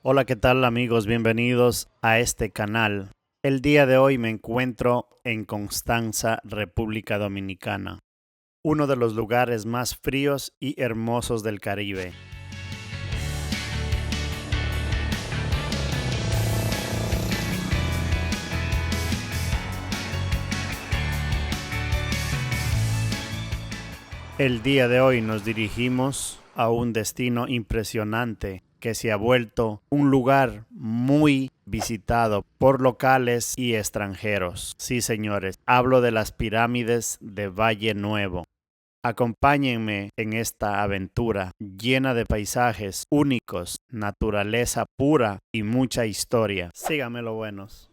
Hola, ¿qué tal amigos? Bienvenidos a este canal. El día de hoy me encuentro en Constanza, República Dominicana, uno de los lugares más fríos y hermosos del Caribe. El día de hoy nos dirigimos a un destino impresionante que se ha vuelto un lugar muy visitado por locales y extranjeros. Sí, señores, hablo de las pirámides de Valle Nuevo. Acompáñenme en esta aventura llena de paisajes únicos, naturaleza pura y mucha historia. Síganme lo buenos.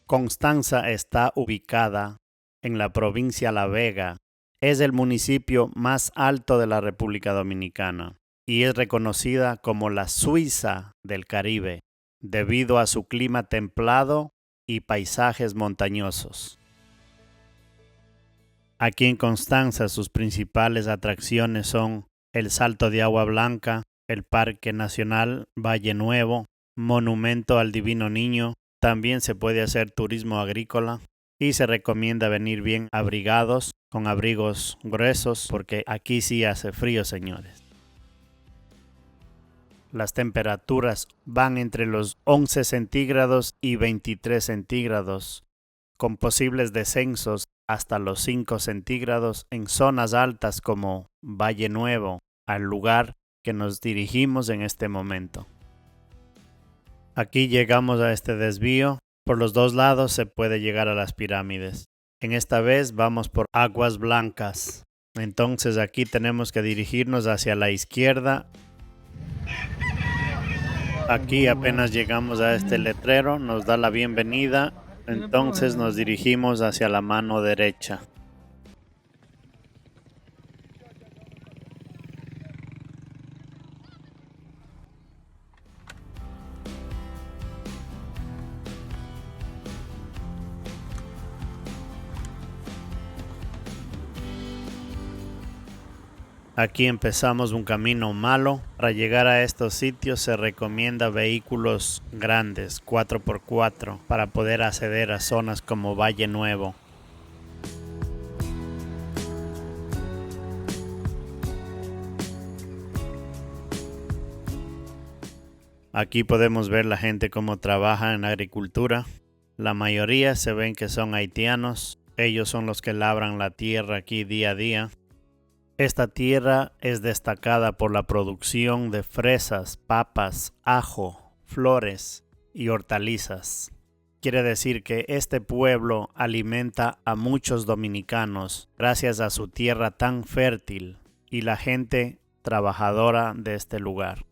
Constanza está ubicada en la provincia La Vega. Es el municipio más alto de la República Dominicana y es reconocida como la Suiza del Caribe debido a su clima templado y paisajes montañosos. Aquí en Constanza sus principales atracciones son el Salto de Agua Blanca, el Parque Nacional Valle Nuevo, Monumento al Divino Niño. También se puede hacer turismo agrícola y se recomienda venir bien abrigados, con abrigos gruesos, porque aquí sí hace frío, señores. Las temperaturas van entre los 11 centígrados y 23 centígrados, con posibles descensos hasta los 5 centígrados en zonas altas como Valle Nuevo, al lugar que nos dirigimos en este momento. Aquí llegamos a este desvío. Por los dos lados se puede llegar a las pirámides. En esta vez vamos por Aguas Blancas. Entonces aquí tenemos que dirigirnos hacia la izquierda. Aquí apenas llegamos a este letrero, nos da la bienvenida. Entonces nos dirigimos hacia la mano derecha. Aquí empezamos un camino malo. Para llegar a estos sitios se recomienda vehículos grandes, 4x4, para poder acceder a zonas como Valle Nuevo. Aquí podemos ver la gente cómo trabaja en agricultura. La mayoría se ven que son haitianos. Ellos son los que labran la tierra aquí día a día. Esta tierra es destacada por la producción de fresas, papas, ajo, flores y hortalizas. Quiere decir que este pueblo alimenta a muchos dominicanos gracias a su tierra tan fértil y la gente trabajadora de este lugar.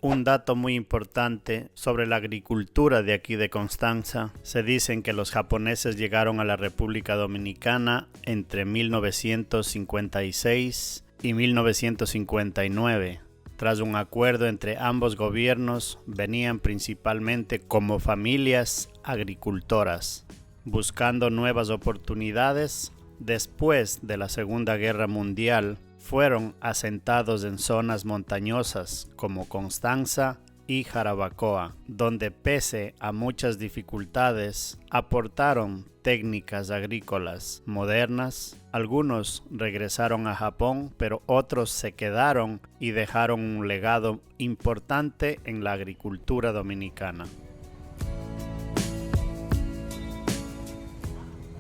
Un dato muy importante sobre la agricultura de aquí de Constanza. Se dicen que los japoneses llegaron a la República Dominicana entre 1956 y 1959. Tras un acuerdo entre ambos gobiernos, venían principalmente como familias agricultoras, buscando nuevas oportunidades. Después de la Segunda Guerra Mundial, fueron asentados en zonas montañosas como Constanza y Jarabacoa, donde pese a muchas dificultades aportaron técnicas agrícolas modernas. Algunos regresaron a Japón, pero otros se quedaron y dejaron un legado importante en la agricultura dominicana.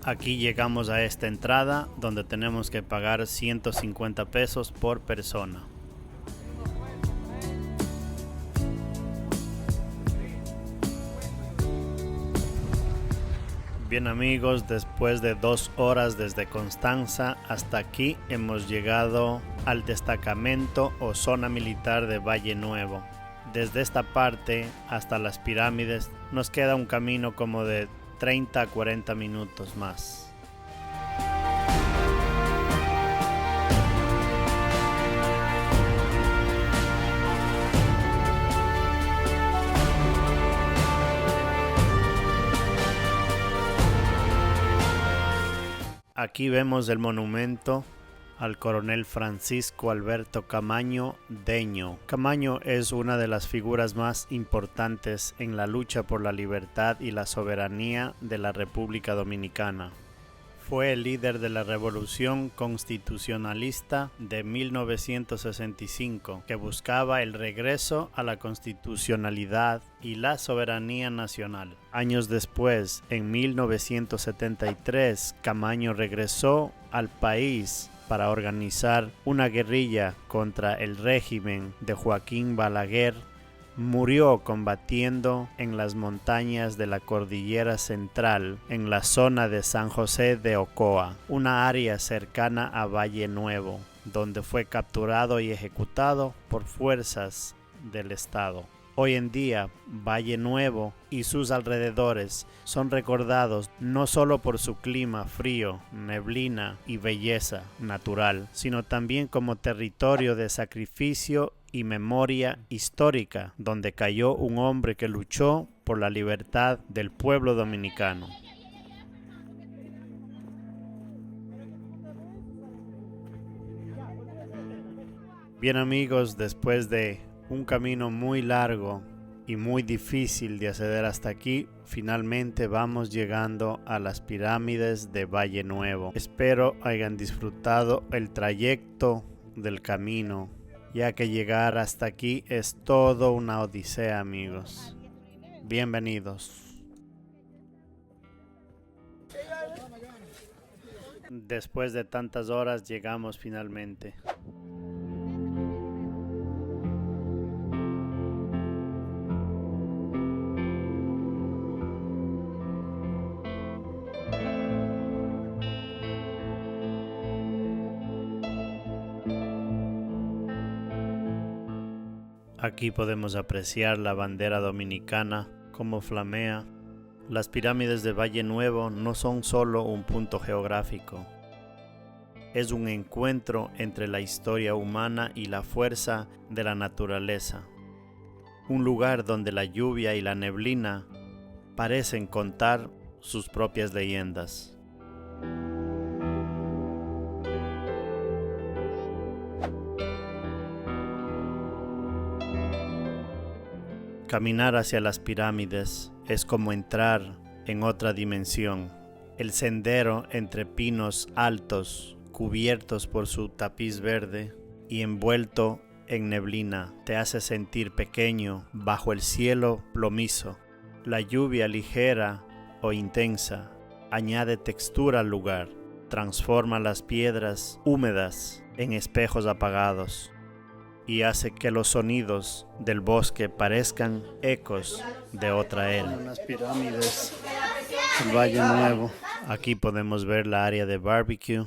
Aquí llegamos a esta entrada donde tenemos que pagar 150 pesos por persona. Bien amigos, después de 2 horas desde Constanza hasta aquí hemos llegado al destacamento o zona militar de Valle Nuevo. Desde esta parte hasta las pirámides nos queda un camino como de 30 a 40 minutos más. Aquí vemos el monumento al coronel Francisco Alberto Camaño Deño. Camaño es una de las figuras más importantes en la lucha por la libertad y la soberanía de la República Dominicana. Fue el líder de la Revolución Constitucionalista de 1965, que buscaba el regreso a la constitucionalidad y la soberanía nacional. Años después, en 1973, Camaño regresó al país para organizar una guerrilla contra el régimen de Joaquín Balaguer. Murió combatiendo en las montañas de la Cordillera Central, en la zona de San José de Ocoa, una área cercana a Valle Nuevo, donde fue capturado y ejecutado por fuerzas del Estado. Hoy en día, Valle Nuevo y sus alrededores son recordados no solo por su clima frío, neblina y belleza natural, sino también como territorio de sacrificio y memoria histórica, donde cayó un hombre que luchó por la libertad del pueblo dominicano. Bien amigos, después de un camino muy largo y muy difícil de acceder hasta aquí, finalmente vamos llegando a las pirámides de Valle Nuevo. Espero hayan disfrutado el trayecto del camino, ya que llegar hasta aquí es todo una odisea, amigos. Bienvenidos. Después de tantas horas llegamos finalmente. Aquí podemos apreciar la bandera dominicana como flamea. Las pirámides de Valle Nuevo no son solo un punto geográfico. Es un encuentro entre la historia humana y la fuerza de la naturaleza. Un lugar donde la lluvia y la neblina parecen contar sus propias leyendas. Caminar hacia las pirámides es como entrar en otra dimensión. El sendero entre pinos altos, cubiertos por su tapiz verde y envuelto en neblina, te hace sentir pequeño bajo el cielo plomizo. La lluvia ligera o intensa añade textura al lugar, transforma las piedras húmedas en espejos apagados y hace que los sonidos del bosque parezcan ecos de otra era. Las pirámides del Valle Nuevo. Aquí podemos ver la área de barbecue.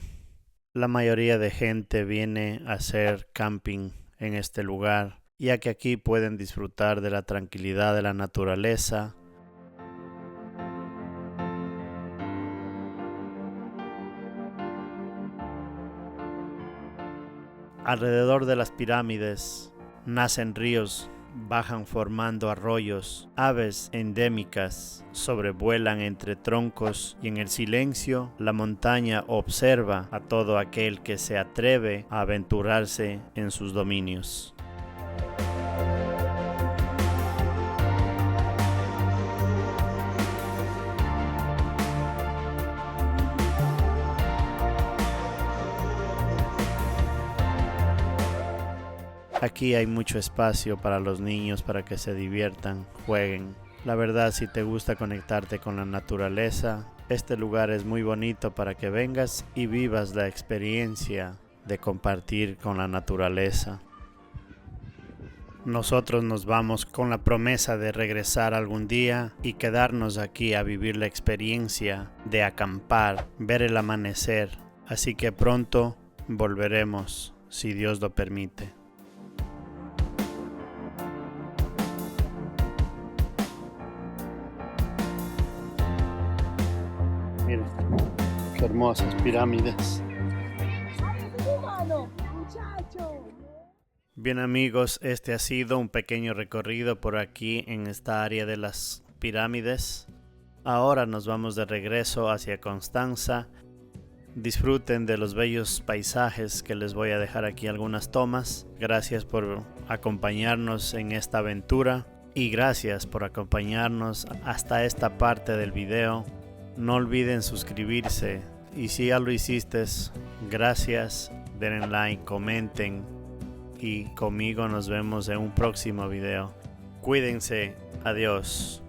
La mayoría de gente viene a hacer camping en este lugar, ya que aquí pueden disfrutar de la tranquilidad de la naturaleza. Alrededor de las pirámides nacen ríos, bajan formando arroyos, aves endémicas sobrevuelan entre troncos y en el silencio la montaña observa a todo aquel que se atreve a aventurarse en sus dominios. Aquí hay mucho espacio para los niños para que se diviertan, jueguen. La verdad, si te gusta conectarte con la naturaleza, este lugar es muy bonito para que vengas y vivas la experiencia de compartir con la naturaleza. Nosotros nos vamos con la promesa de regresar algún día y quedarnos aquí a vivir la experiencia de acampar, ver el amanecer. Así que pronto volveremos, si Dios lo permite. Miren, qué hermosas pirámides. Bien amigos, este ha sido un pequeño recorrido por aquí en esta área de las pirámides. Ahora nos vamos de regreso hacia Constanza, Disfruten de los bellos paisajes que les voy a dejar aquí algunas tomas. Gracias por acompañarnos en esta aventura y gracias por acompañarnos hasta esta parte del video. No olviden suscribirse y si ya lo hiciste, gracias, denle like, comenten y conmigo nos vemos en un próximo video. Cuídense, adiós.